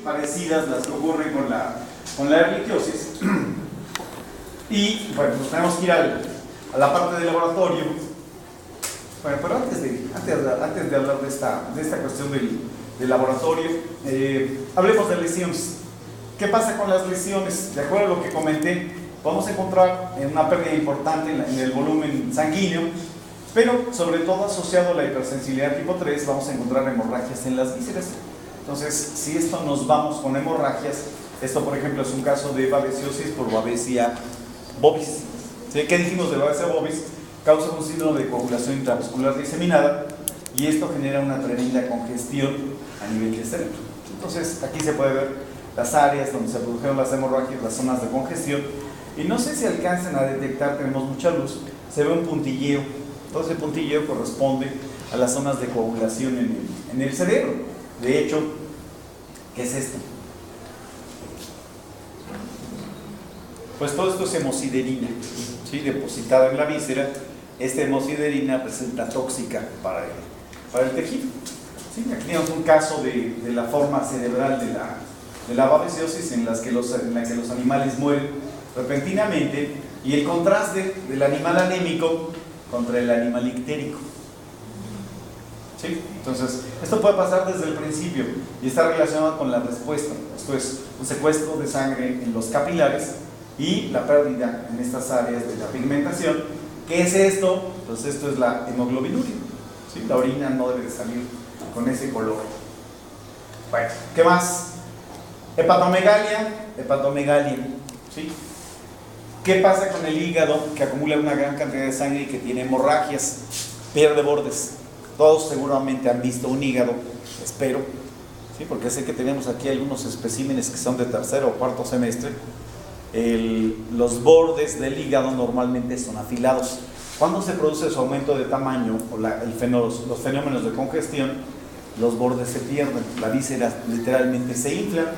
parecidas las que ocurren con la ehrlichiosis. Y bueno, pues tenemos que ir a la parte del laboratorio. Bueno, pero antes de hablar de esta cuestión del laboratorio, hablemos de lesiones. ¿Qué pasa con las lesiones? De acuerdo a lo que comenté, vamos a encontrar una pérdida importante en el volumen sanguíneo, pero sobre todo asociado a la hipersensibilidad tipo 3 vamos a encontrar hemorragias en las vísceras. Entonces, si esto nos vamos con hemorragias, esto por ejemplo es un caso de babesiosis por Babesia bovis. ¿Sí? ¿Qué dijimos de Babesia bovis? Causa un síndrome de coagulación intravascular diseminada y esto genera una tremenda congestión a nivel del cerebro. Entonces, aquí se puede ver las áreas donde se produjeron las hemorragias, las zonas de congestión, y no sé si alcancen a detectar, tenemos mucha luz, se ve un puntilleo. Todo ese puntilleo corresponde a las zonas de coagulación en el cerebro. De hecho, ¿qué es esto? Pues todo esto es hemosiderina, ¿sí? Depositada en la víscera. Esta hemosiderina presenta tóxica para el tejido. ¿Sí? Aquí tenemos un caso de la forma cerebral de la babesiosis en la que los animales mueren repentinamente, y el contraste del animal anémico contra el animal ictérico. ¿Sí? Entonces, esto puede pasar desde el principio y está relacionado con la respuesta. Esto es un secuestro de sangre en los capilares y la pérdida en estas áreas de la pigmentación. ¿Qué es esto? Pues esto es la hemoglobinuria. ¿Sí? La orina no debe de salir con ese color. Bueno, ¿qué más? Hepatomegalia. ¿Sí? ¿Qué pasa con el hígado que acumula una gran cantidad de sangre y que tiene hemorragias? Pierde bordes. Todos seguramente han visto un hígado, espero, ¿sí? Porque sé que tenemos aquí algunos especímenes que son de tercero o cuarto semestre. Los bordes del hígado normalmente son afilados. Cuando se produce su aumento de tamaño o los fenómenos de congestión, los bordes se pierden, la víscera literalmente se infla.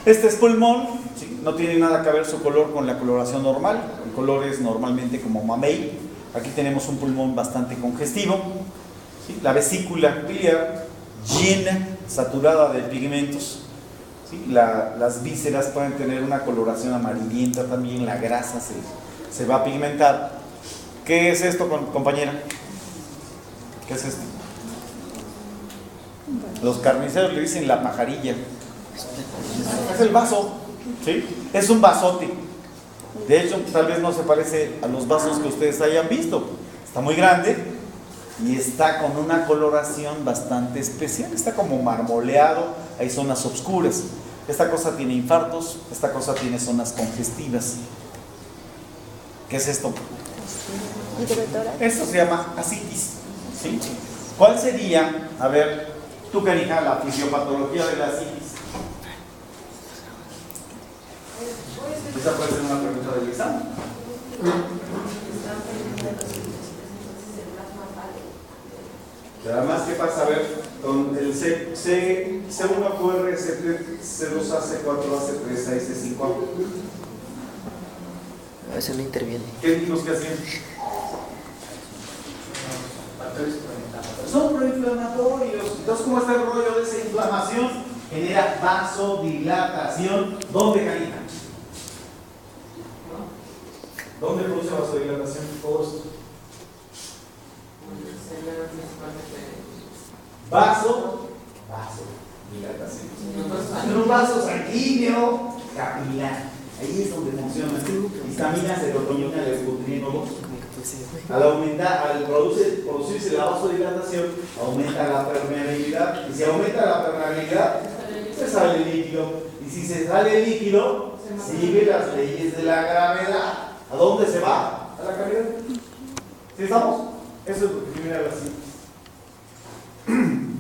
Este es pulmón, ¿sí? No tiene nada que ver su color con la coloración normal. El color es normalmente como mamey. Aquí tenemos un pulmón bastante congestivo, ¿sí? La vesícula biliar llena, saturada de pigmentos, ¿sí? Las vísceras pueden tener una coloración amarillenta también, la grasa se va a pigmentar. ¿Qué es esto, compañera? ¿Qué es esto? Los carniceros le dicen la pajarilla. Es el vaso, ¿sí? Es un vasote. De hecho, tal vez no se parece a los vasos que ustedes hayan visto. Está muy grande y está con una coloración bastante especial. Está como marmoleado, hay zonas oscuras. Esta cosa tiene infartos, esta cosa tiene zonas congestivas. ¿Qué es esto? Esto se llama ascitis, ¿sí? ¿Cuál sería, a ver, tú, Canija, la fisiopatología de la ascitis? Esa puede ser una pregunta del examen. Además, ¿qué pasa? A ver, con el C1QR, C2A, C4A, C3A y C5A. A veces no interviene. ¿Qué dijimos que hacían? Son proinflamatorios. Entonces, ¿cómo está el rollo de esa inflamación? Genera vasodilatación. ¿Dónde, Canija? ¿Dónde produce vasodilatación? Todo esto. Vasodilatación. En un vaso sanguíneo capilar. Ahí es donde funciona. Histamina, serotonina, leucotrienol. Al producirse la vasodilatación, aumenta la permeabilidad. Y si aumenta la permeabilidad, se sale el líquido. Y si se sale el líquido, sigue las leyes de la gravedad. ¿A dónde se va? A la cavidad. ¿Sí estamos? Eso es lo que genera la ascitis.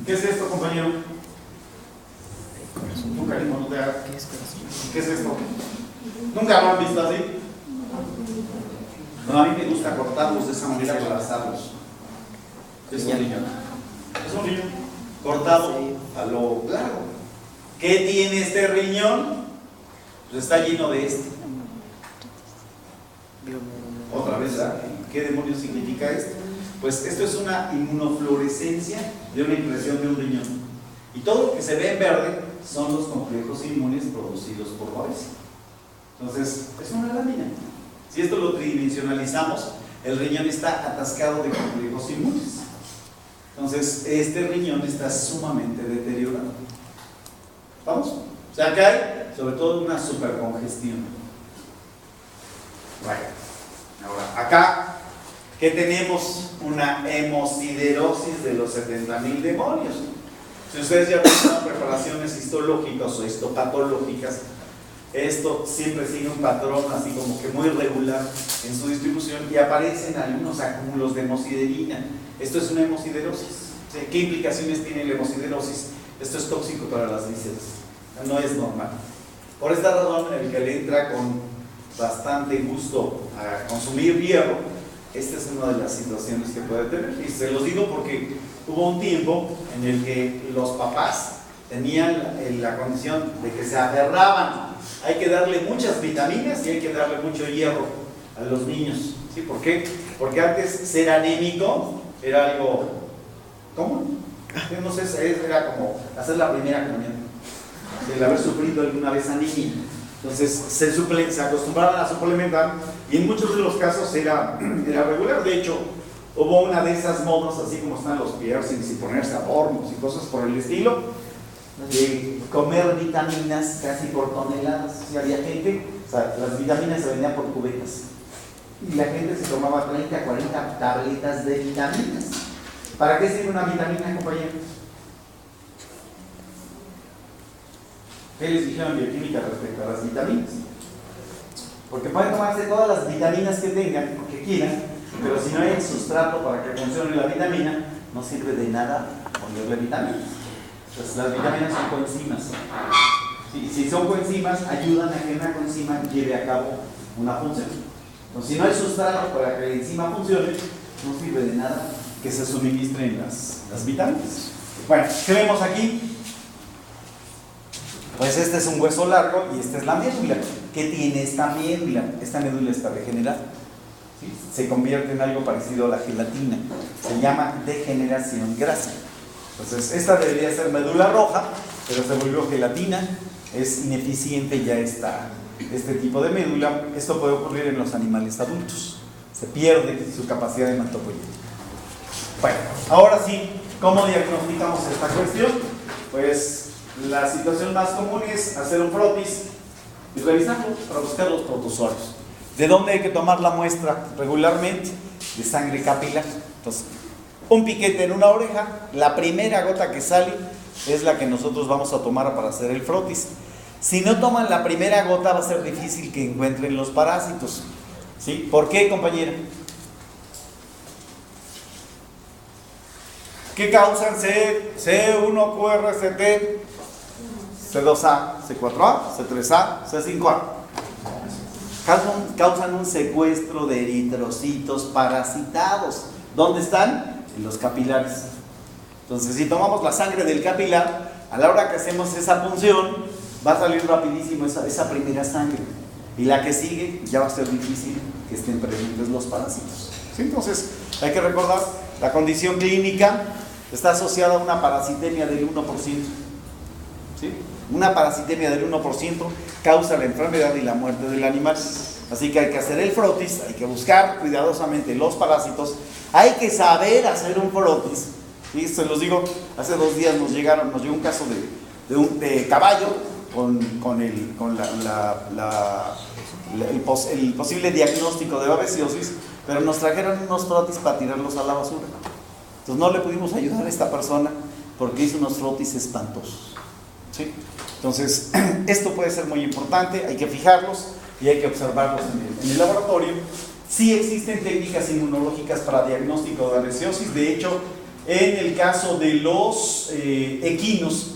¿Qué es esto, compañero? Tú, cariño, no te hagas. ¿Qué es esto? ¿Nunca lo han visto así? No, a mí me gusta cortarlos de esa manera para asarlos. Es un riñón. Es un riñón cortado a lo largo. ¿Qué tiene este riñón? Pues está lleno de esto. Otra vez, ¿verdad? ¿Qué demonios significa esto? Pues esto es una inmunofluorescencia de una impresión de un riñón. Y todo lo que se ve en verde son los complejos inmunes producidos por Babes. Entonces, es una lámina. Si esto lo tridimensionalizamos, el riñón está atascado de complejos inmunes. Entonces, este riñón está sumamente deteriorado. ¿Vamos? O sea, acá hay sobre todo una supercongestión. Bueno, ahora, acá, ¿qué tenemos? Una hemosiderosis de los 70.000 demonios. Si ustedes ya tienen preparaciones histológicas o histopatológicas, esto siempre sigue un patrón así como que muy regular en su distribución y aparecen algunos acúmulos de hemosiderina. Esto es una hemosiderosis. ¿Qué implicaciones tiene la hemosiderosis? Esto es tóxico para las vísceras, no es normal. Por esta razón, el que le entra con bastante gusto a consumir hierro, esta es una de las situaciones que puede tener. Y se los digo porque hubo un tiempo en el que los papás tenían la condición de que se aferraban. Hay que darle muchas vitaminas y hay que darle mucho hierro a los niños. ¿Sí? ¿Por qué? Porque antes ser anémico era algo común. No sé, era como hacer la primera comunión, el haber sufrido alguna vez anemia. Entonces se acostumbraban a suplementar y en muchos de los casos era regular. De hecho, hubo una de esas modas, así como están los piercings y ponerse adornos y cosas por el estilo, de comer vitaminas casi por toneladas. O sea, había gente, o sea, las vitaminas se vendían por cubetas y la gente se tomaba 30, 40 tabletas de vitaminas. ¿Para qué sirve una vitamina, compañeros? ¿Qué les dijeron en bioquímica respecto a las vitaminas? Porque pueden tomarse todas las vitaminas que tengan, o que quieran, pero si no hay sustrato para que funcione la vitamina, no sirve de nada ponerle vitaminas. Entonces, las vitaminas son coenzimas. Si son coenzimas, ayudan a que una coenzima lleve a cabo una función. Entonces, si no hay sustrato para que la enzima funcione, no sirve de nada que se suministren las vitaminas. Bueno, ¿qué vemos aquí? Pues este es un hueso largo y esta es la médula. ¿Qué tiene esta médula? Esta médula está degenerada. ¿Sí? Se convierte en algo parecido a la gelatina. Se llama degeneración grasa. Entonces, esta debería ser médula roja, pero se volvió gelatina. Es ineficiente ya este tipo de médula. Esto puede ocurrir en los animales adultos. Se pierde su capacidad de hematopoietina. Bueno, ahora sí, ¿cómo diagnosticamos esta cuestión? Pues la situación más común es hacer un frotis y revisarlo para buscar los protozoarios. ¿De dónde hay que tomar la muestra regularmente? De sangre capilar. Entonces, un piquete en una oreja, la primera gota que sale es la que nosotros vamos a tomar para hacer el frotis. Si no toman la primera gota, va a ser difícil que encuentren los parásitos. ¿Sí? ¿Por qué, compañera? ¿Qué causan C1, QRST, C2A, C4A, C3A, C5A? Causan un secuestro de eritrocitos parasitados. ¿Dónde están? En los capilares. Entonces, si tomamos la sangre del capilar, a la hora que hacemos esa punción, va a salir rapidísimo esa primera sangre. Y la que sigue, ya va a ser difícil que estén presentes los parásitos. ¿Sí? Entonces, hay que recordar, la condición clínica está asociada a una parasitemia del 1%. ¿Sí? Una parasitemia del 1% causa la enfermedad y la muerte del animal. Así que hay que hacer el frotis, hay que buscar cuidadosamente los parásitos, hay que saber hacer un frotis. Y se los digo, hace 2 días nos llegó un caso de caballo con el posible diagnóstico de babesiosis, pero nos trajeron unos frotis para tirarlos a la basura. Entonces no le pudimos ayudar a esta persona porque hizo unos frotis espantosos. ¿Sí? Entonces, esto puede ser muy importante, hay que fijarlos y hay que observarlos en el laboratorio. Sí existen técnicas inmunológicas para diagnóstico de babesiosis. De hecho, en el caso de los equinos,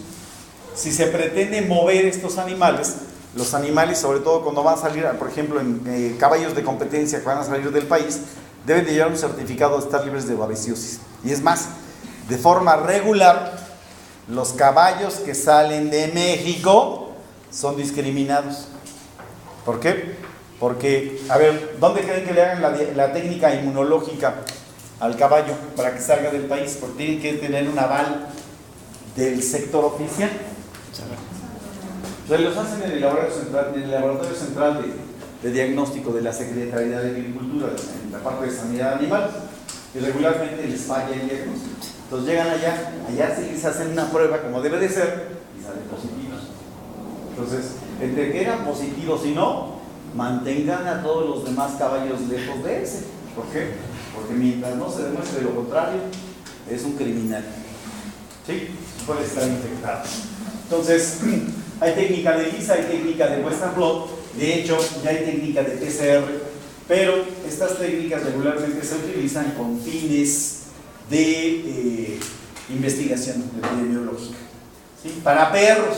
si se pretende mover estos animales, los animales, sobre todo cuando van a salir, por ejemplo, en caballos de competencia que van a salir del país, deben de llevar un certificado de estar libres de babesiosis. Y es más, de forma regular, los caballos que salen de México son discriminados. ¿Por qué? Porque, a ver, ¿dónde creen que le hagan la técnica inmunológica al caballo para que salga del país? Porque tienen que tener un aval del sector oficial. Los hacen en el laboratorio central de diagnóstico de la Secretaría de Agricultura, en la parte de sanidad animal, y regularmente les falla el diagnóstico. Entonces llegan allá sí les hacen una prueba como debe de ser y salen positivos. Entonces, entre que eran positivos y no, mantengan a todos los demás caballos lejos de ese. ¿Por qué? Porque mientras no se demuestre lo contrario, es un criminal. ¿Sí? Puede estar infectado. Entonces, hay técnica de ELISA, hay técnica de Western blot, de hecho, ya hay técnica de PCR, pero estas técnicas regularmente se utilizan con fines de investigación epidemiológica. ¿Sí? Para perros,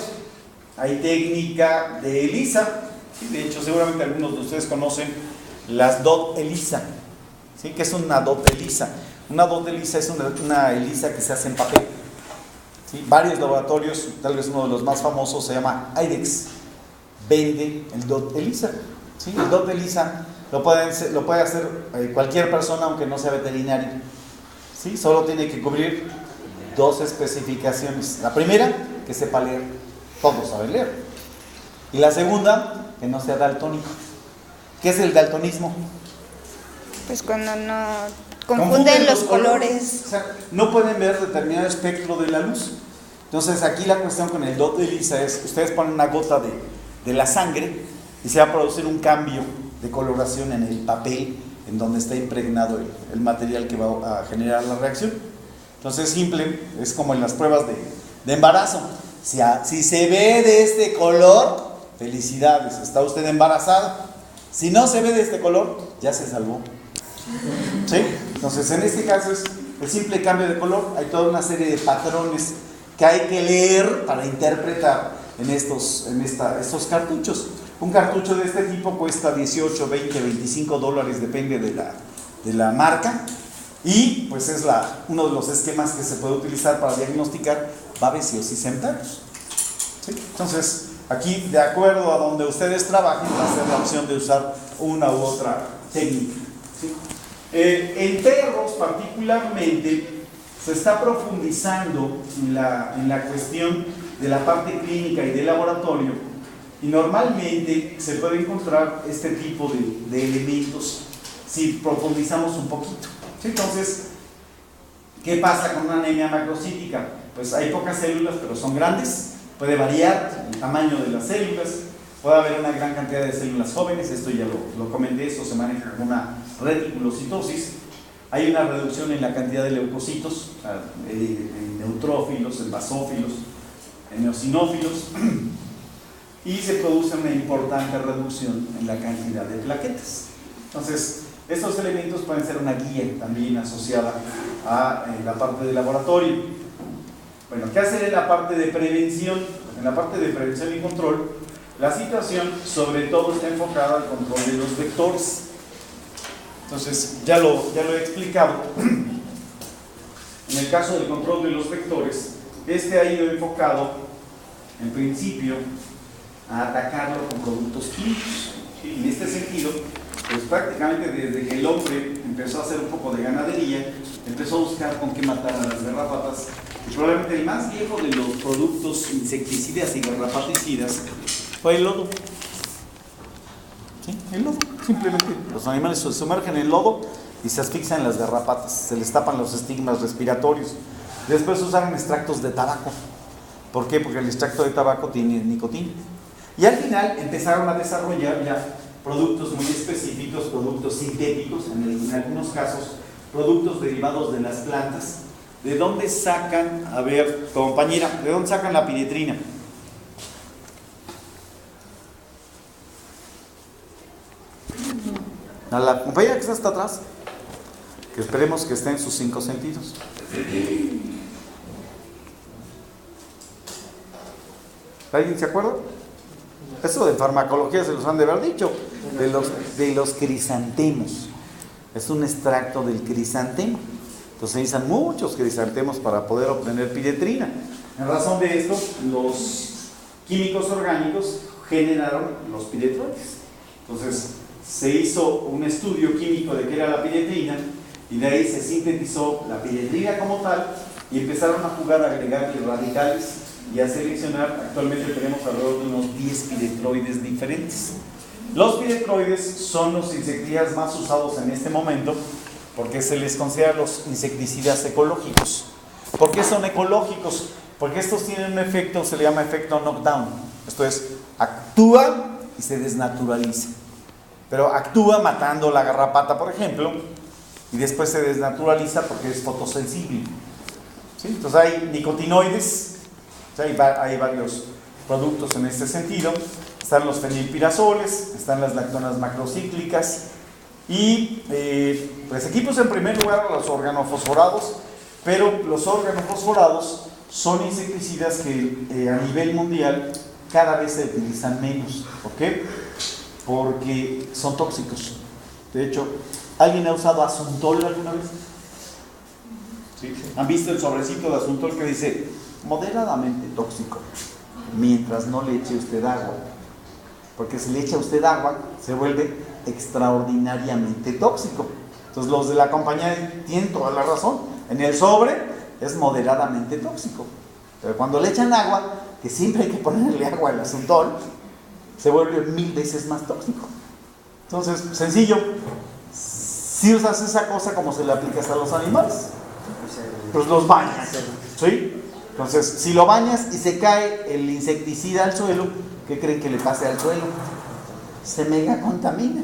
hay técnica de ELISA. ¿Sí? De hecho, seguramente algunos de ustedes conocen las DOT ELISA. ¿Sí? ¿Qué es una DOT ELISA? Una DOT ELISA es una ELISA que se hace en papel. ¿Sí? Varios laboratorios, tal vez uno de los más famosos se llama IDEXX, vende el DOT ELISA. ¿Sí? El DOT ELISA lo puede hacer cualquier persona aunque no sea veterinario. ¿Sí? Solo tiene que cubrir dos especificaciones. La primera, que sepa leer. Todos saben leer. Y la segunda, que no sea daltónico. ¿Qué es el daltonismo? Pues cuando no confunden los colores. O sea, no pueden ver determinado espectro de la luz. Entonces aquí la cuestión con el DOT ELISA es, ustedes ponen una gota de la sangre y se va a producir un cambio de coloración en el papel en donde está impregnado el material que va a generar la reacción. Entonces simple, es como en las pruebas de embarazo. Si se ve de este color, felicidades, está usted embarazada. Si no se ve de este color, ya se salvó. ¿Sí? Entonces en este caso es el simple cambio de color. Hay toda una serie de patrones que hay que leer para interpretar en estos cartuchos. Un cartucho de este tipo cuesta 18, 20, 25 dólares, depende de la marca. Y pues es uno de los esquemas que se puede utilizar para diagnosticar babeciosis en perros. ¿Sí? Entonces, aquí, de acuerdo a donde ustedes trabajen, va a ser la opción de usar una u otra técnica. ¿Sí? En perros, particularmente, se está profundizando en la cuestión de la parte clínica y de laboratorio, y normalmente se puede encontrar este tipo de elementos si profundizamos un poquito. ¿Sí? Entonces, ¿qué pasa con una anemia macrocítica? Pues hay pocas células, pero son grandes, puede variar el tamaño de las células, puede haber una gran cantidad de células jóvenes, esto ya lo comenté, eso se maneja con una reticulocitosis. Hay una reducción en la cantidad de leucocitos, en neutrófilos, en basófilos, en eosinófilos, y se produce una importante reducción en la cantidad de plaquetas. Entonces, estos elementos pueden ser una guía también asociada a la parte de laboratorio. Bueno, ¿qué hacer en la parte de prevención? En la parte de prevención y control, la situación sobre todo está enfocada al control de los vectores. Entonces, ya lo he explicado. En el caso del control de los vectores, este ha ido enfocado, en principio, a atacarlo con productos químicos. ¿Sí? En este sentido, pues prácticamente desde que el hombre empezó a hacer un poco de ganadería, empezó a buscar con qué matar a las garrapatas, y probablemente el más viejo de los productos insecticidas y garrapaticidas fue el lodo. ¿Sí? El lodo, simplemente los animales se sumergen en el lodo y se asfixian las garrapatas, se les tapan los estigmas respiratorios. Después usaron extractos de tabaco. ¿Por qué? Porque el extracto de tabaco tiene nicotina. Y al final empezaron a desarrollar ya productos muy específicos, productos sintéticos, en algunos casos, productos derivados de las plantas. ¿De dónde sacan, a ver, compañera, de dónde sacan la piretrina? A la compañera que está hasta atrás, que esperemos que esté en sus 5 sentidos. ¿Alguien se acuerda? Eso de farmacología se los han de haber dicho, de los crisantemos. Es un extracto del crisantemo. Entonces se usan muchos crisantemos para poder obtener piretrina. En razón de esto, los químicos orgánicos generaron los piretroides. Entonces se hizo un estudio químico de qué era la piretrina y de ahí se sintetizó la piretrina como tal y empezaron a jugar a agregarle radicales y a seleccionar. Actualmente tenemos alrededor de unos 10 piretroides diferentes. Los piretroides son los insecticidas más usados en este momento porque se les considera los insecticidas ecológicos. ¿Por qué son ecológicos? Porque estos tienen un efecto, se le llama efecto knockdown. Esto es, actúa y se desnaturaliza. Pero actúa matando la garrapata, por ejemplo, y después se desnaturaliza porque es fotosensible. ¿Sí? Entonces hay nicotinoides, hay varios productos en este sentido. Están los fenilpirazoles, están las lactonas macrocíclicas y pues aquí pues en primer lugar los organofosforados, pero los organofosforados son insecticidas que a nivel mundial cada vez se utilizan menos. ¿Por qué? Porque son tóxicos. De hecho, ¿alguien ha usado Asuntol alguna vez? ¿Sí? ¿Han visto el sobrecito de Asuntol que dice moderadamente tóxico mientras no le eche usted agua? Porque si le echa usted agua se vuelve extraordinariamente tóxico. Entonces los de la compañía tienen toda la razón. En el sobre es moderadamente tóxico, pero cuando le echan agua, que siempre hay que ponerle agua al Asuntol, se vuelve 1000 veces más tóxico. Entonces, sencillo, si usas esa cosa como se le aplicas a los animales, pues los bañas, ¿sí? Entonces, si lo bañas y se cae el insecticida al suelo, ¿qué creen que le pase al suelo? Se mega contamina.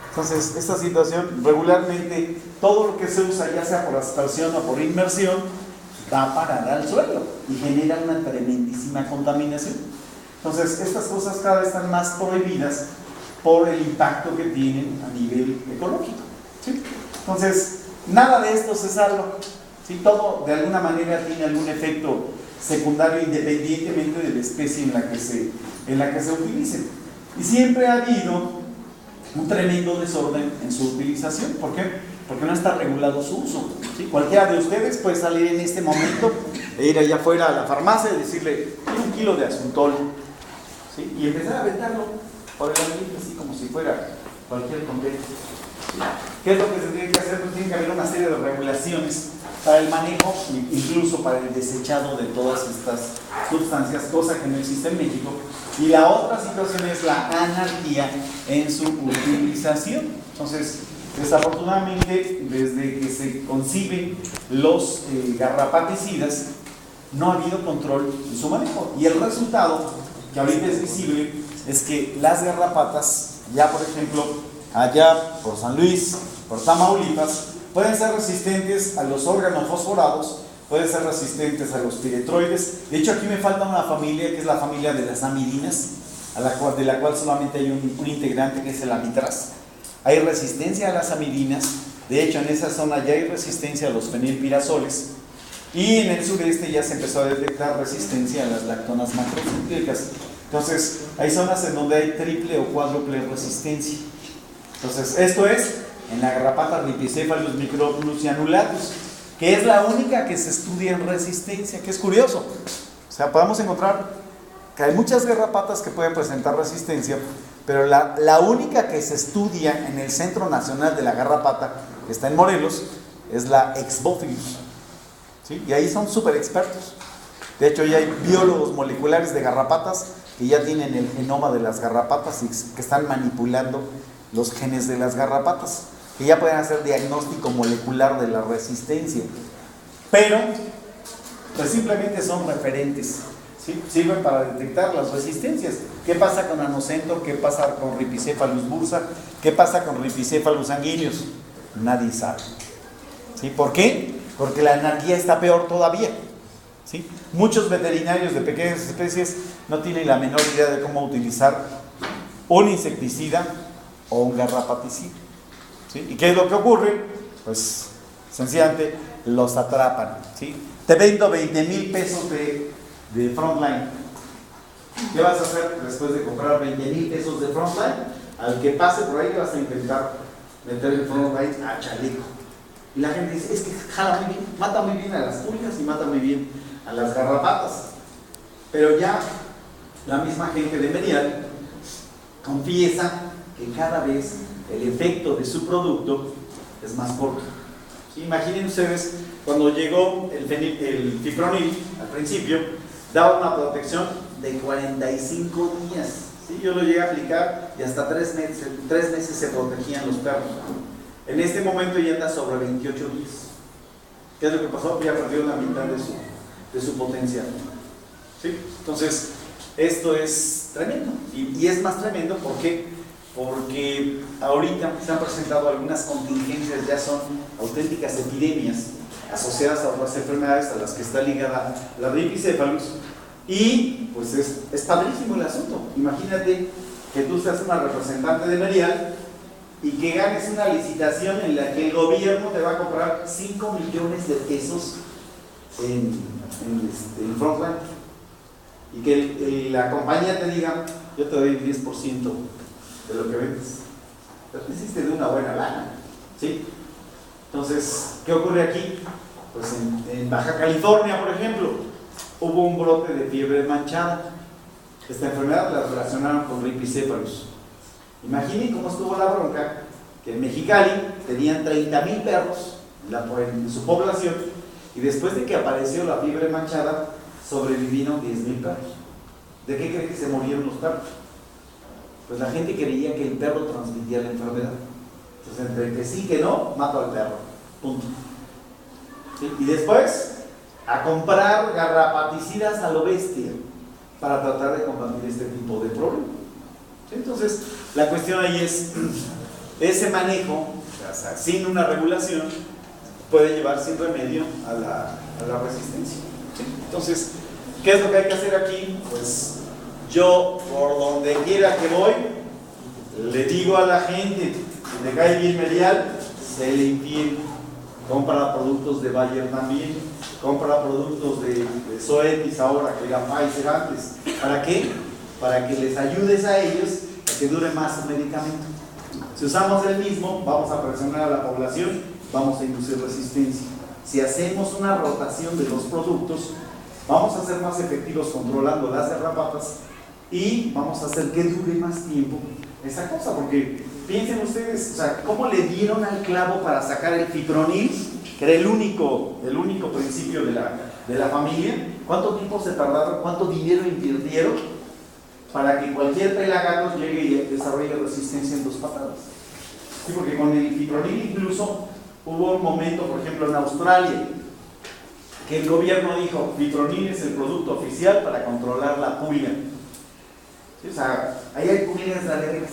Entonces, esta situación, regularmente, todo lo que se usa, ya sea por aspersión o por inmersión, va a parar al suelo y genera una tremendísima contaminación. Entonces, estas cosas cada vez están más prohibidas por el impacto que tienen a nivel ecológico, ¿sí? Entonces, nada de esto se salva, ¿sí? Todo de alguna manera tiene algún efecto secundario independientemente de la especie en la que se utilicen. Y siempre ha habido un tremendo desorden en su utilización. ¿Por qué? Porque no está regulado su uso, ¿sí? Cualquiera de ustedes puede salir en este momento e ir allá afuera a la farmacia y decirle, quiero 1 kilo de Asuntol, ¿sí? Y empezar a aventarlo por el ambiente así como si fuera cualquier tontería. ¿Qué es lo que se tiene que hacer? Pues tiene que haber una serie de regulaciones para el manejo, incluso para el desechado de todas estas sustancias, cosa que no existe en México. Y la otra situación es la anarquía en su utilización. Entonces, desafortunadamente, desde que se conciben los garrapaticidas, no ha habido control en su manejo. Y el resultado, que ahorita es visible, es que las garrapatas, ya por ejemplo, allá por San Luis, por Tamaulipas, pueden ser resistentes a los organofosforados, pueden ser resistentes a los piretroides. De hecho, aquí me falta una familia, que es la familia de las amidinas, de la cual solamente hay un integrante, que es el amitraz. Hay resistencia a las amidinas. De hecho, en esa zona ya hay resistencia a los fenilpirazoles. Y en el sureste ya se empezó a detectar resistencia a las lactonas macrocíclicas. Entonces, hay zonas en donde hay triple o cuádruple resistencia. Entonces, esto es en la garrapata Rhipicephalus microplucianulatus, que es la única que se estudia en resistencia, que es curioso. O sea, podemos encontrar que hay muchas garrapatas que pueden presentar resistencia, pero la única que se estudia en el Centro Nacional de la Garrapata, que está en Morelos, es la Exbophilus, ¿sí? Y ahí son súper expertos. De hecho, ya hay biólogos moleculares de garrapatas que ya tienen el genoma de las garrapatas y que están manipulando los genes de las garrapatas, que ya pueden hacer diagnóstico molecular de la resistencia. Pero, pues simplemente son referentes, ¿sí? Sirven para detectar las resistencias. ¿Qué pasa con Anocentor? ¿Qué pasa con Rhipicephalus bursa? ¿Qué pasa con Rhipicephalus sanguineus? Nadie sabe, ¿sí? ¿Por qué? Porque la anarquía está peor todavía, ¿sí? Muchos veterinarios de pequeñas especies no tienen la menor idea de cómo utilizar un insecticida o un garrapaticida, ¿sí? ¿Y qué es lo que ocurre? Pues sencillamente los atrapan, ¿sí? Te vendo 20,000 pesos de Frontline. ¿Qué vas a hacer después de comprar 20,000 pesos de Frontline? Al que pase por ahí vas a intentar meter el Frontline a chaleco. Y la gente dice, es que jala muy bien, mata muy bien a las pulgas y mata muy bien a las garrapatas. Pero ya la misma gente de Medial confiesa que cada vez el efecto de su producto es más corto. ¿Sí? Imaginen ustedes, cuando llegó el fipronil al principio, daba una protección de 45 días. ¿Sí? Yo lo llegué a aplicar y hasta 3 meses se protegían los perros. En este momento ya anda sobre 28 días. ¿Qué es lo que pasó? Ya perdió la mitad de su potencial. ¿Sí? Entonces, esto es tremendo. Y es más tremendo porque ahorita se han presentado algunas contingencias, ya son auténticas epidemias asociadas a otras enfermedades a las que está ligada la rinicephalus. Y pues es padrísimo el asunto. Imagínate que tú seas una representante de Merial y que ganes una licitación en la que el gobierno te va a comprar 5 millones de pesos en Frontline, y que la compañía te diga: yo te doy el 10% de lo que vendes. Entonces hiciste de una buena lana, ¿sí? Entonces, ¿qué ocurre aquí? Pues en Baja California, por ejemplo, hubo un brote de fiebre manchada. Esta enfermedad la relacionaron con ripicephalus. Imaginen cómo estuvo la bronca, que en Mexicali tenían 30,000 perros en su población, y después de que apareció la fiebre manchada, sobrevivieron 10,000 perros. ¿De qué creen que se murieron los perros? Pues la gente creía que el perro transmitía la enfermedad. Entonces, entre que sí que no, mato al perro. Punto. ¿Sí? Y después, a comprar garrapaticidas a lo bestia para tratar de combatir este tipo de problema. ¿Sí? Entonces, la cuestión ahí es, ese manejo, o sea, sin una regulación, puede llevar sin remedio a la resistencia. ¿Sí? Entonces, ¿qué es lo que hay que hacer aquí? Pues yo, por donde quiera que voy, le digo a la gente: si le cae bien Merial, se le infiel. Compra productos de Bayer también, compra productos de Zoetis ahora, que era Pfizer antes. ¿Para qué? Para que les ayudes a ellos a que dure más su medicamento. Si usamos el mismo, vamos a presionar a la población, vamos a inducir resistencia. Si hacemos una rotación de los productos, vamos a ser más efectivos controlando las garrapatas y vamos a hacer que dure más tiempo esa cosa, porque piensen ustedes, o sea, ¿cómo le dieron al clavo para sacar el fipronil, que era el único principio de la familia? ¿Cuánto tiempo se tardaron? ¿Cuánto dinero invirtieron para que cualquier pelagatos llegue y desarrolle resistencia en 2 patadas? Sí, porque con el fipronil incluso hubo un momento, por ejemplo, en Australia, que el gobierno dijo: fipronil es el producto oficial para controlar la pulga. ¿Sí? O sea, ahí hay pulgas de alergias.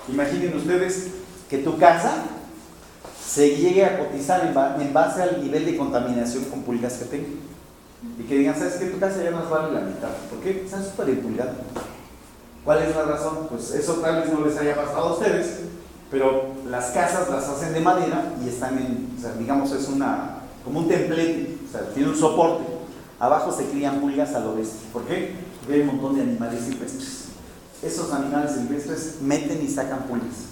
Imaginen ustedes que tu casa se llegue a cotizar en base al nivel de contaminación con pulgas que tenga. Y que digan: ¿sabes qué? Tu casa ya nos vale la mitad. ¿Por qué? Está súper empulgada. ¿Cuál es la razón? Pues eso tal vez no les haya pasado a ustedes, pero las casas las hacen de madera y están o sea, digamos, es como un templete, o sea, tiene un soporte. Abajo se crían pulgas a lo bestia. ¿Por qué? Porque hay un montón de animales silvestres. Esos animales silvestres meten y sacan pulgas.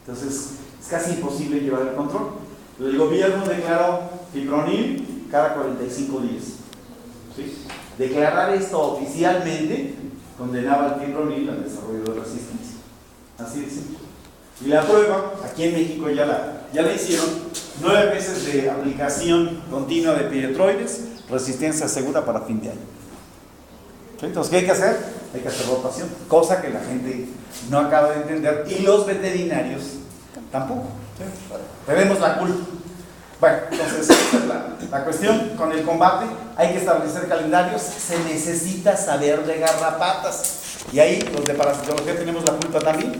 Entonces, es casi imposible llevar el control. El gobierno declaró fipronil cada 45 días. ¿Sí? Declarar esto oficialmente condenaba al fipronil al desarrollo de resistencia. Así de simple. Y la prueba, aquí en México ya la hicieron: 9 meses de aplicación continua de piretroides, resistencia segura para fin de año. ¿Sí? Entonces, ¿qué hay que hacer? Hay que hacer rotación, cosa que la gente no acaba de entender, y los veterinarios tampoco. ¿Sí? Tenemos la culpa. Bueno, entonces, esta es la cuestión con el combate. Hay que establecer calendarios, se necesita saber de garrapatas. Y ahí, los de parasitología tenemos la culpa también.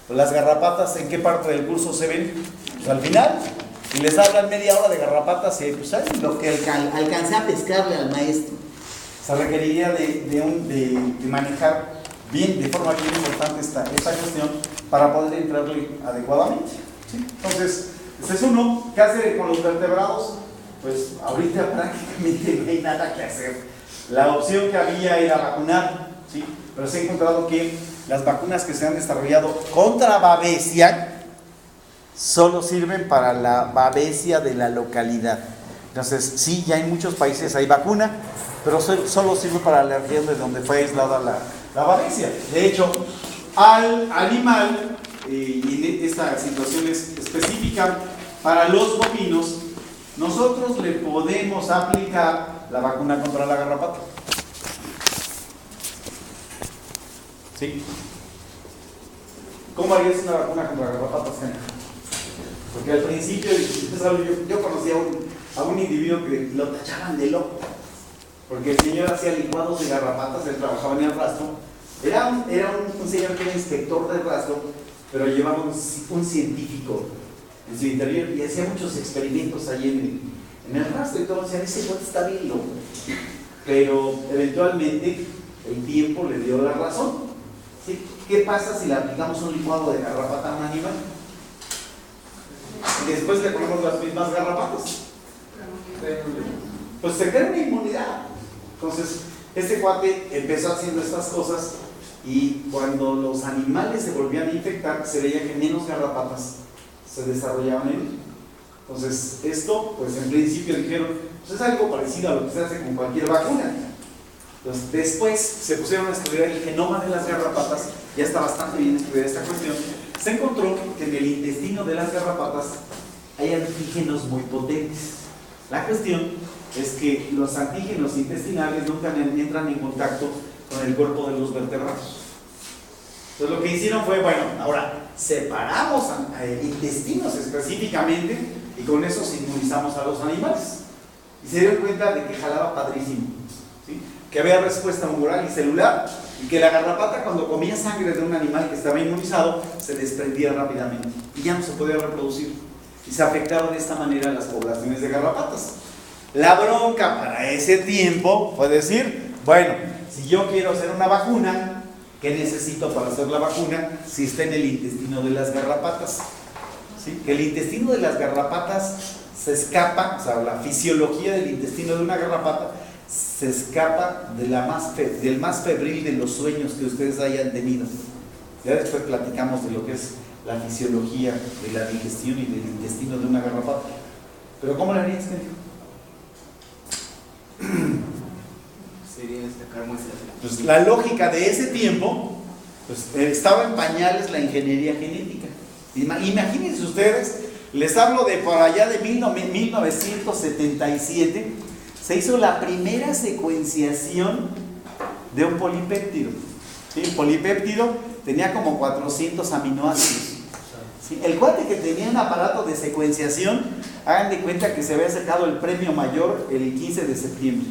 Las garrapatas, ¿en qué parte del curso se ven? Pues al final. Y les hablan media hora de garrapatas y pues ¿saben? Lo que alcancé a pescarle al maestro. Se requeriría de manejar bien, de forma bien importante esta cuestión para poder entrarle adecuadamente. ¿Sí? Entonces, este es uno. ¿Qué hace con los vertebrados? Pues ahorita prácticamente no hay nada que hacer. La opción que había era vacunar, ¿sí? Pero se ha encontrado que las vacunas que se han desarrollado contra babesia solo sirven para la babesia de la localidad. Entonces, sí, ya en muchos países hay vacuna, pero solo sirve para la región de donde fue aislada la babesia. De hecho, al animal, y esta situación es específica para los bovinos, nosotros le podemos aplicar la vacuna contra la garrapata. ¿Sí? ¿Cómo harías una vacuna contra garrapatas, Kenia? Porque al principio, yo conocí a un individuo que lo tachaban de loco, porque el señor hacía licuados de garrapatas, él trabajaba en el rastro, era un señor que era inspector del rastro, pero llevaba un científico en su interior y hacía muchos experimentos ahí en el rastro, y todo, decían, ese cuate está bien loco, pero eventualmente el tiempo le dio la razón. ¿Sí? ¿Qué pasa si le aplicamos un licuado de garrapata a un animal? Y después le ponemos las mismas garrapatas. Pues se crea una inmunidad. Entonces, este cuate empezó haciendo estas cosas y cuando los animales se volvían a infectar, se veía que menos garrapatas se desarrollaban en él. Entonces, esto, pues en principio dijeron, pues es algo parecido a lo que se hace con cualquier vacuna. Entonces, después se pusieron a estudiar el genoma de las garrapatas, ya está bastante bien estudiada esta cuestión. Se encontró que en el intestino de las garrapatas hay antígenos muy potentes. La cuestión es que los antígenos intestinales nunca entran en contacto con el cuerpo de los vertebrados. Entonces lo que hicieron fue, bueno, ahora separamos intestinos específicamente y con eso inmunizamos a los animales. Y se dieron cuenta de que jalaba padrísimo, ¿sí? Que había respuesta humoral y celular, y que la garrapata, cuando comía sangre de un animal que estaba inmunizado, se desprendía rápidamente y ya no se podía reproducir, y se afectaban de esta manera las poblaciones de garrapatas. La bronca para ese tiempo fue decir, bueno, si yo quiero hacer una vacuna, ¿qué necesito para hacer la vacuna? Si está en el intestino de las garrapatas, ¿sí? Que el intestino de las garrapatas se escapa, o sea, la fisiología del intestino de una garrapata se escapa de del más febril de los sueños que ustedes hayan tenido. Ya después platicamos de lo que es la fisiología de la digestión y del intestino de una garrapata. Pero ¿cómo le harías, Kenia? Sería destacar muestras. Pues la lógica de ese tiempo, pues estaba en pañales la ingeniería genética. Imagínense ustedes, les hablo de por allá de 1977, se hizo la primera secuenciación de un polipéptido. ¿Sí? El polipéptido tenía como 400 aminoácidos. ¿Sí? El cuate que tenía un aparato de secuenciación, hagan de cuenta que se había sacado el premio mayor el 15 de septiembre.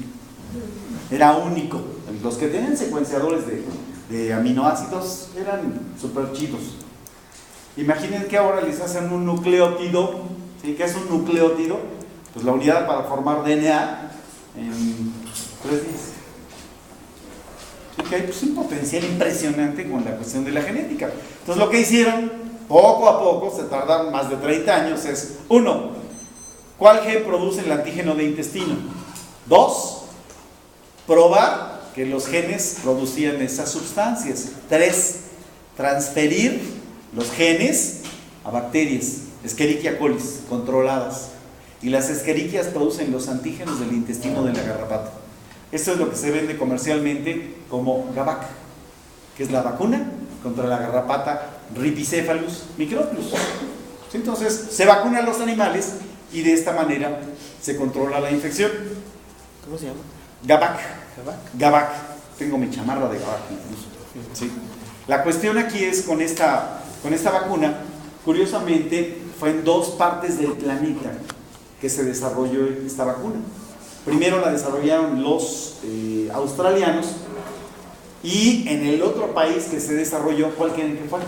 Era único. Los que tenían secuenciadores de aminoácidos eran súper chidos. Imaginen que ahora les hacen un nucleótido. ¿Sí? ¿Qué es un nucleótido? Pues la unidad para formar DNA en 3 días. Así que hay pues un potencial impresionante con la cuestión de la genética. Entonces lo que hicieron, poco a poco, se tardaron más de 30 años, es 1. ¿Cuál gen produce el antígeno de intestino? 2. Probar que los genes producían esas sustancias. 3. Transferir los genes a bacterias, Escherichia coli, controladas. Y las escherichias producen los antígenos del intestino de la garrapata. Esto es lo que se vende comercialmente como Gavac, que es la vacuna contra la garrapata Rhipicephalus microplus. Entonces se vacunan los animales y de esta manera se controla la infección. ¿Cómo se llama? Gavac. ¿Gavac? Gavac. Tengo mi chamarra de Gavac incluso. ¿Sí? La cuestión aquí es con esta vacuna, curiosamente, fue en 2 partes del planeta que se desarrolló esta vacuna. Primero la desarrollaron los australianos, y en el otro país que se desarrolló, ¿cuál creen que fue?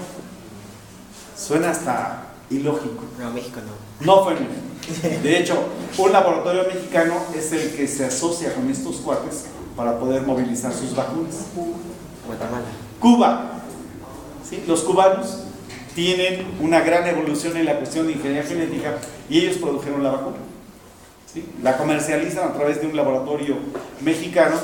Suena hasta ilógico. No, México no. No fue México. De hecho, un laboratorio mexicano es el que se asocia con estos cuates para poder movilizar sus vacunas. Guatemala. Cuba. ¿Sí? Los cubanos tienen una gran evolución en la cuestión de ingeniería genética y ellos produjeron la vacuna. ¿Sí? La comercializan a través de un laboratorio mexicano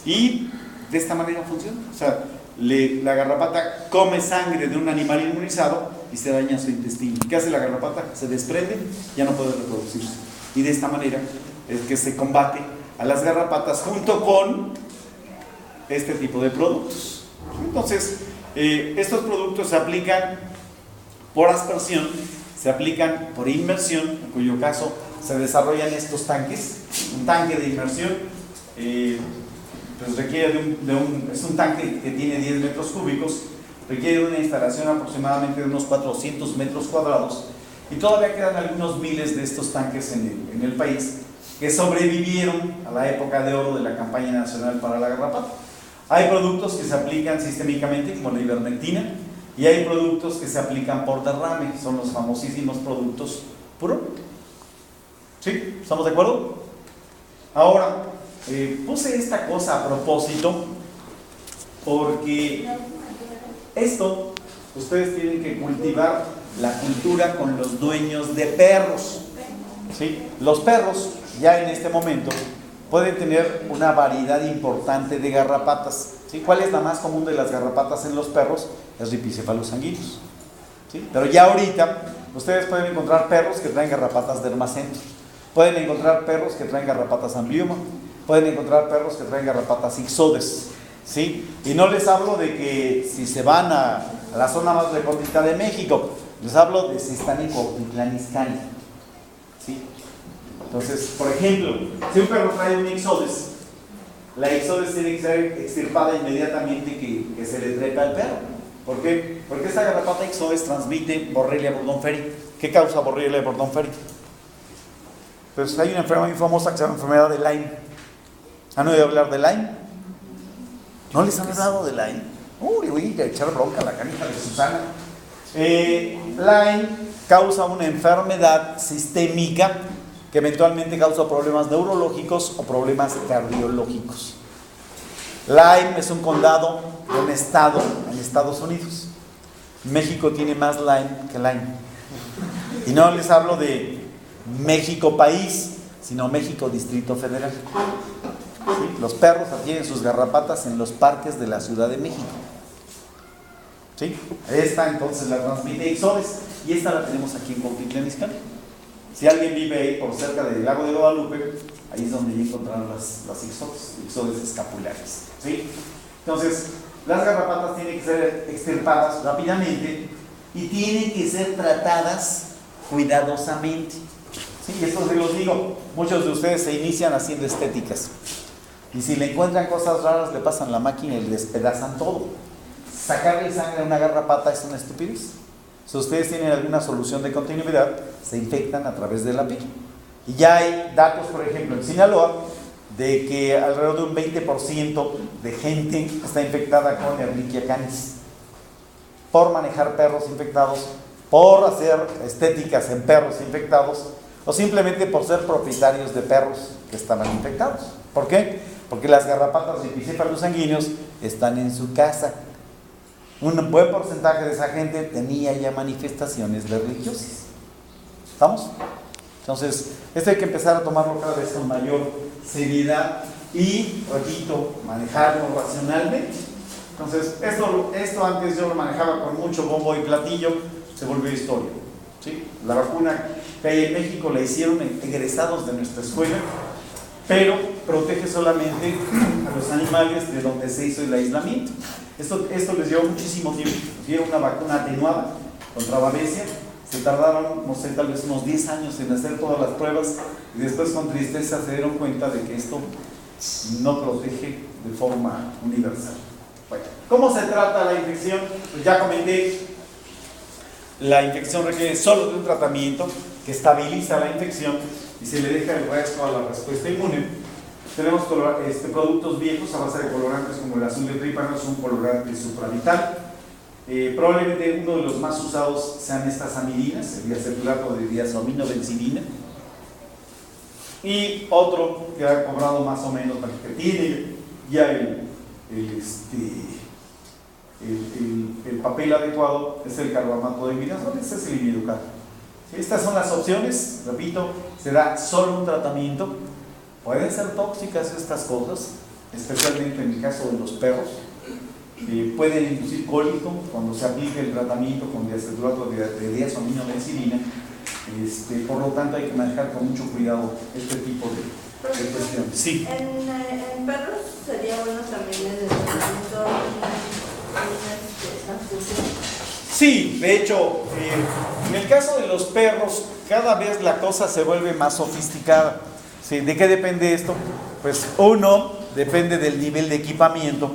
y de esta manera funciona. O sea, la garrapata come sangre de un animal inmunizado y se daña su intestino. ¿Qué hace la garrapata? Se desprende, ya no puede reproducirse. Y de esta manera es que se combate a las garrapatas junto con este tipo de productos. Entonces, estos productos se aplican por aspersión, se aplican por inmersión, en cuyo caso se desarrollan estos tanques, un tanque de inmersión pues requiere es un tanque que tiene 10 metros cúbicos, requiere una instalación aproximadamente de unos 400 metros cuadrados, y todavía quedan algunos miles de estos tanques en el país que sobrevivieron a la época de oro de la campaña nacional para la garrapata. Hay productos que se aplican sistémicamente, como la ivermectina, y hay productos que se aplican por derrame, son los famosísimos productos puro. ¿Sí? ¿Estamos de acuerdo? Ahora, puse esta cosa a propósito porque esto, ustedes tienen que cultivar la cultura con los dueños de perros. ¿Sí? Los perros, ya en este momento, pueden tener una variedad importante de garrapatas. ¿Sí? ¿Cuál es la más común de las garrapatas en los perros? Es Rhipicephalus sanguineus. ¿Sí? Pero ya ahorita, ustedes pueden encontrar perros que traen garrapatas dermacentro. Pueden encontrar perros que traen garrapatas amblioma. Pueden encontrar perros que traen garrapatas ixodes. ¿Sí? Y no les hablo de que si se van a la zona más recóndita de México, les hablo de si están en Cuautitlán Izcalli. ¿Sí? Entonces, por ejemplo, si un perro trae un ixodes, la ixodes tiene que ser extirpada inmediatamente que se le trepa al perro. ¿Por qué? Porque esta garrapata ixodes transmite Borrelia burgdorferi. ¿Qué causa Borrelia burgdorferi? Pues hay una enfermedad muy famosa que se llama enfermedad de Lyme. ¿Han oído hablar de Lyme? ¿No les han hablado de Lyme? Voy a echar bronca a la canija de Susana. Lyme causa una enfermedad sistémica que eventualmente causa problemas neurológicos o problemas cardiológicos. Lyme es un condado de un estado en Estados Unidos. México tiene más Lyme que Lyme. Y no les hablo de México país, sino México Distrito Federal. ¿Sí? Los perros adquieren sus garrapatas en los parques de la Ciudad de México. ¿Sí? Esta entonces la transmite ixodes, y esta la tenemos aquí en Cuautitlán Izcalli. Si alguien vive ahí por cerca del lago de Guadalupe, ahí es donde ya encontrarán las ixodes escapulares. ¿Sí? Entonces, las garrapatas tienen que ser extirpadas rápidamente y tienen que ser tratadas cuidadosamente. ¿Sí? Y esto se los digo, muchos de ustedes se inician haciendo estéticas. Y si le encuentran cosas raras, le pasan la máquina y le despedazan todo. Sacarle sangre a una garrapata es una estupidez. Si ustedes tienen alguna solución de continuidad, se infectan a través de la piel. Y ya hay datos, por ejemplo, en Sinaloa, de que alrededor de un 20% de gente está infectada con Ehrlichia canis por manejar perros infectados, por hacer estéticas en perros infectados, o simplemente por ser propietarios de perros que estaban infectados. ¿Por qué? Porque las garrapatas Rhipicephalus sanguineus están en su casa. Un buen porcentaje de esa gente tenía ya manifestaciones de religiosis. ¿Estamos? Entonces, esto hay que empezar a tomarlo cada vez con mayor seriedad y, repito, manejarlo racionalmente. Entonces, esto antes yo lo manejaba con mucho bombo y platillo, se volvió historia. ¿Sí? La vacuna que hay en México la hicieron egresados de nuestra escuela, pero protege solamente a los animales de donde se hizo el aislamiento. Esto les llevó muchísimo tiempo. Dieron una vacuna atenuada contra babesia, se tardaron, no sé, tal vez unos 10 años en hacer todas las pruebas, y después con tristeza se dieron cuenta de que esto no protege de forma universal. Bueno, ¿cómo se trata la infección? Pues ya comenté, la infección requiere solo de un tratamiento que estabiliza la infección y se le deja el resto a la respuesta inmune. Tenemos productos viejos a base de colorantes como el azul de trípano, es un colorante supravital. Probablemente uno de los más usados sean estas amidinas, el diaceturato de diazoaminobencidina. Y otro que ha cobrado más o menos, que tiene ya el papel adecuado, es el carbamato de imidazol, este es el imidocar. Estas son las opciones, repito, se da solo un tratamiento. Pueden ser tóxicas estas cosas, especialmente en el caso de los perros. Pueden inducir cólico cuando se aplica el tratamiento con diaceturato de diazoaminobencidina. Por lo tanto, hay que manejar con mucho cuidado este tipo de cuestiones. Sí. En perros sería bueno también el tratamiento transfusión. Sí, de hecho, en el caso de los perros, cada vez la cosa se vuelve más sofisticada. ¿Sí? ¿De qué depende esto? Pues uno, depende del nivel de equipamiento,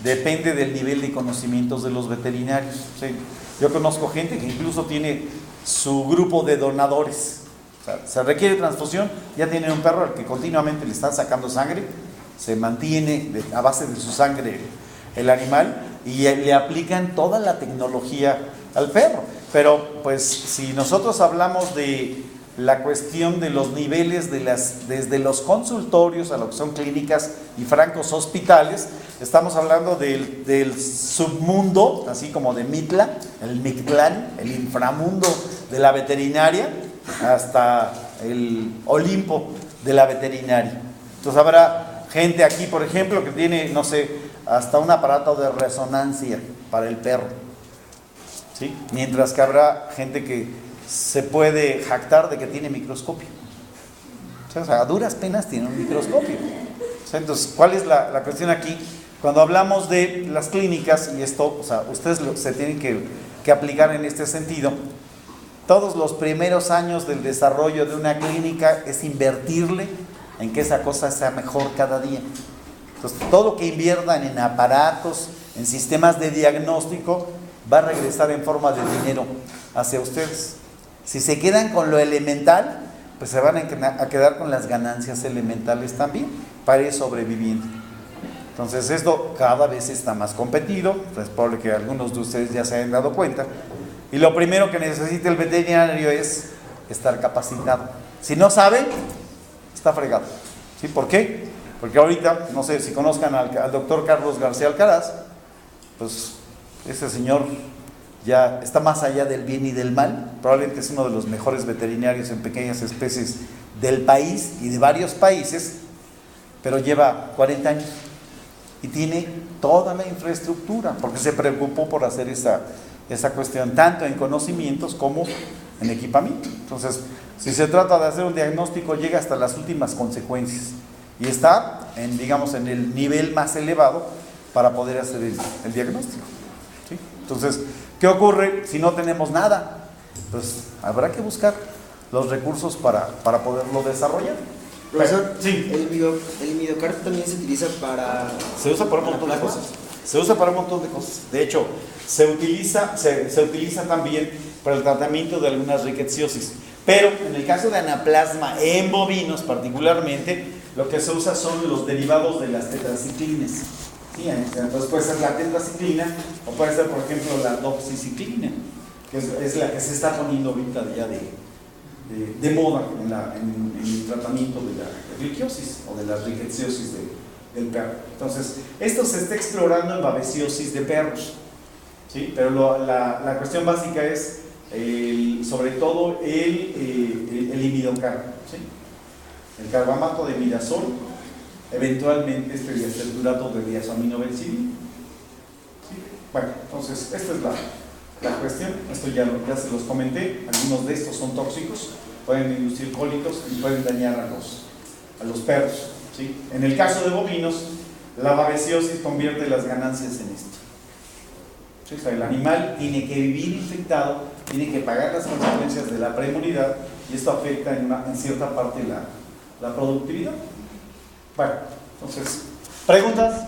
depende del nivel de conocimientos de los veterinarios. ¿Sí? Yo conozco gente que incluso tiene su grupo de donadores. O sea, se requiere transfusión, ya tienen un perro al que continuamente le están sacando sangre, se mantiene a base de su sangre el animal y le aplican toda la tecnología al perro. Pero pues si nosotros hablamos de la cuestión de los niveles desde los consultorios a lo que son clínicas y francos hospitales, estamos hablando del submundo, así como de Mitla, el Mictlán, el inframundo de la veterinaria, hasta el Olimpo de la veterinaria. Entonces habrá gente aquí, por ejemplo, que tiene, no sé, hasta un aparato de resonancia para el perro, ¿sí? Mientras que habrá gente que se puede jactar de que tiene microscopio. O sea, a duras penas tiene un microscopio. O sea, entonces, ¿cuál es la cuestión aquí? Cuando hablamos de las clínicas, y esto, o sea, ustedes se tienen que aplicar en este sentido, todos los primeros años del desarrollo de una clínica es invertirle en que esa cosa sea mejor cada día. Entonces, todo lo que inviertan en aparatos, en sistemas de diagnóstico, va a regresar en forma de dinero hacia ustedes. Si se quedan con lo elemental, pues se van a quedar con las ganancias elementales también, para ir sobreviviendo. Entonces esto cada vez está más competido, es probable que algunos de ustedes ya se hayan dado cuenta, y lo primero que necesita el veterinario es estar capacitado. Si no sabe, está fregado. ¿Sí? ¿Por qué? Porque ahorita, no sé si conozcan al doctor Carlos García Alcaraz, pues ese señor ya está más allá del bien y del mal, probablemente es uno de los mejores veterinarios en pequeñas especies del país y de varios países, pero lleva 40 años y tiene toda la infraestructura, porque se preocupó por hacer esa cuestión, tanto en conocimientos como en equipamiento. Entonces, si se trata de hacer un diagnóstico, llega hasta las últimas consecuencias y está digamos, en el nivel más elevado para poder hacer el diagnóstico. ¿Sí? Entonces, ¿qué ocurre si no tenemos nada? Pues habrá que buscar los recursos para poderlo desarrollar. Profesor, sí. El miocardio también se utiliza para... Se usa para un montón de cosas. Se usa para un montón de cosas. De hecho, se utiliza también para el tratamiento de algunas rickettsiosis. Pero en el caso de anaplasma en bovinos particularmente, lo que se usa son los derivados de las tetraciclinas. Sí, entonces puede ser la tetraciclina o puede ser, por ejemplo, la doxiciclina, que es la que se está poniendo ahorita ya de moda en el tratamiento de la rickettsiosis o de las rickettsiosis del perro. Entonces, esto se está explorando en babesiosis de perros, ¿sí? Pero la cuestión básica es sobre todo el imidocar, ¿sí? El carbamato de imidazol, eventualmente este diacetylato de diazoaminobencidina. ¿Sí? Bueno, entonces esta es la cuestión. Esto ya se los comenté. Algunos de estos son tóxicos, pueden inducir cólicos y pueden dañar a los perros. ¿Sí? En el caso de bovinos, la babesiosis convierte las ganancias en esto. ¿Sí? O sea, el animal tiene que vivir infectado, tiene que pagar las consecuencias de la preinmunidad y esto afecta en cierta parte la productividad. Bueno, entonces, ¿preguntas?